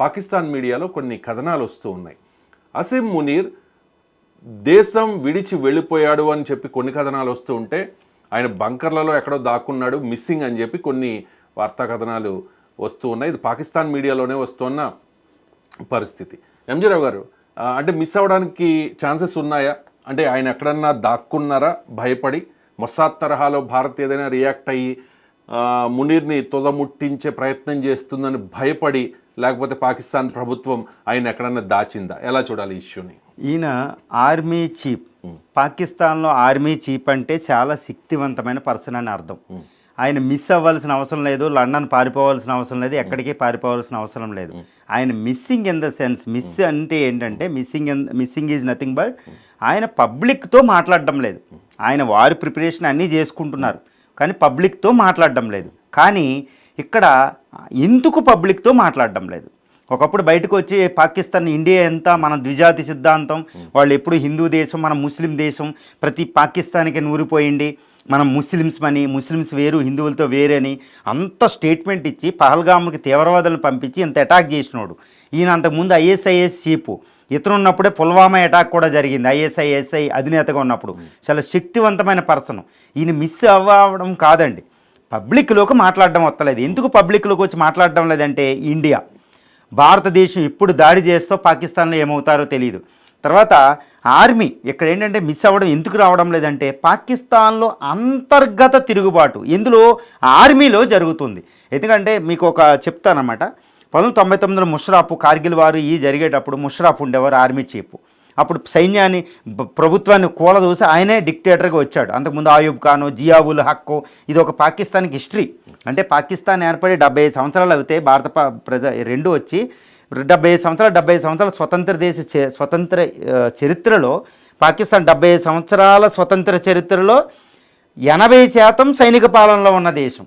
పాకిస్తాన్ మీడియాలో కొన్ని కథనాలు వస్తూ ఉన్నాయి. అసీం మునీర్ దేశం విడిచి వెళ్ళిపోయాడు అని చెప్పి కొన్ని కథనాలు వస్తూ ఉంటే, ఆయన బంకర్లలో ఎక్కడో దాక్కున్నాడు, మిస్సింగ్ అని చెప్పి కొన్ని వార్తా కథనాలు వస్తూ ఉన్నాయి. ఇది పాకిస్తాన్ మీడియాలోనే వస్తున్న పరిస్థితి. ఎంజీ రావు గారు, అంటే మిస్ అవ్వడానికి ఛాన్సెస్ ఉన్నాయా? అంటే ఆయన ఎక్కడన్నా దాక్కున్నారా భయపడి? మొసాద్ తరహాలో భారత్ ఏదైనా రియాక్ట్ అయ్యి మునీర్ని తొదముట్టించే ప్రయత్నం చేస్తుందని భయపడి, లేకపోతే పాకిస్తాన్ ప్రభుత్వం ఆయన ఎక్కడన్నా దాచిందా? ఎలా చూడాలి ఈ ఇష్యూని? ఈయన ఆర్మీ చీఫ్. పాకిస్తాన్లో ఆర్మీ చీఫ్ అంటే చాలా శక్తివంతమైన పర్సన్ అని అర్థం. ఆయన మిస్ అవ్వాల్సిన అవసరం లేదు, లండన్ పారిపోవాల్సిన అవసరం లేదు, ఎక్కడికి పారిపోవాల్సిన అవసరం లేదు. ఆయన missing in the sense, miss అంటే ఏంటంటే మిస్సింగ్ ఈజ్ నథింగ్ బట్ ఆయన పబ్లిక్తో మాట్లాడడం లేదు. ఆయన వారి ప్రిపరేషన్ అన్నీ చేసుకుంటున్నారు, కానీ పబ్లిక్తో మాట్లాడడం లేదు. కానీ ఇక్కడ ఎందుకు పబ్లిక్తో మాట్లాడడం లేదు? ఒకప్పుడు బయటకు వచ్చి పాకిస్తాన్, ఇండియా ఎంత మన ద్విజాతి సిద్ధాంతం, వాళ్ళు ఎప్పుడు హిందూ దేశం, మనం ముస్లిం దేశం, ప్రతి పాకిస్తాన్కి నూరిపోయింది, మనం ముస్లిమ్స్ వేరు, హిందువులతో వేరని అంత స్టేట్మెంట్ ఇచ్చి పహల్గామ్కి తీవ్రవాదులను పంపించి ఇంత అటాక్ చేసినోడు ఈయన. అంతకుముందు ఐఎస్ఐఎస్ చీఫ్ ఇతను ఉన్నప్పుడే పుల్వామా అటాక్ కూడా జరిగింది, ఐఎస్ఐఎస్ఐ అధినేతగా ఉన్నప్పుడు. చాలా శక్తివంతమైన పర్సన్. ఈయన మిస్ అవ్వడం కాదండి, పబ్లిక్లోకి మాట్లాడడం వస్తలేదు. ఎందుకు పబ్లిక్లోకి వచ్చి మాట్లాడడం లేదంటే, ఇండియా భారతదేశం ఎప్పుడు దాడి చేస్తో పాకిస్తాన్లో ఏమవుతారో తెలియదు. తర్వాత ఆర్మీ ఇక్కడ ఏంటంటే మిస్ అవ్వడం ఎందుకు రావడం లేదంటే, పాకిస్తాన్లో అంతర్గత తిరుగుబాటు ఇందులో ఆర్మీలో జరుగుతుంది. ఎందుకంటే మీకు ఒక చెప్తానమాట, 1999లో ముషర్రాఫ్ కార్గిల్ వారు జరిగేటప్పుడు ముషర్రాఫ్ ఉండేవారు ఆర్మీ చీఫ్. అప్పుడు సైన్యాన్ని, ప్రభుత్వాన్ని కూలదూసి ఆయనే డిక్టేటర్గా వచ్చాడు. అంతకుముందు ఆయూబ్ ఖాను, జియావుల్ హక్కు. ఇది ఒక పాకిస్తాన్కి హిస్టరీ. అంటే పాకిస్తాన్ ఏర్పడి 75 సంవత్సరాలు అవుతే భారత రెండు వచ్చి 75 సంవత్సరాల స్వతంత్ర చరిత్రలో, పాకిస్తాన్ 75 సంవత్సరాల స్వతంత్ర చరిత్రలో 80% సైనిక పాలనలో ఉన్న దేశం.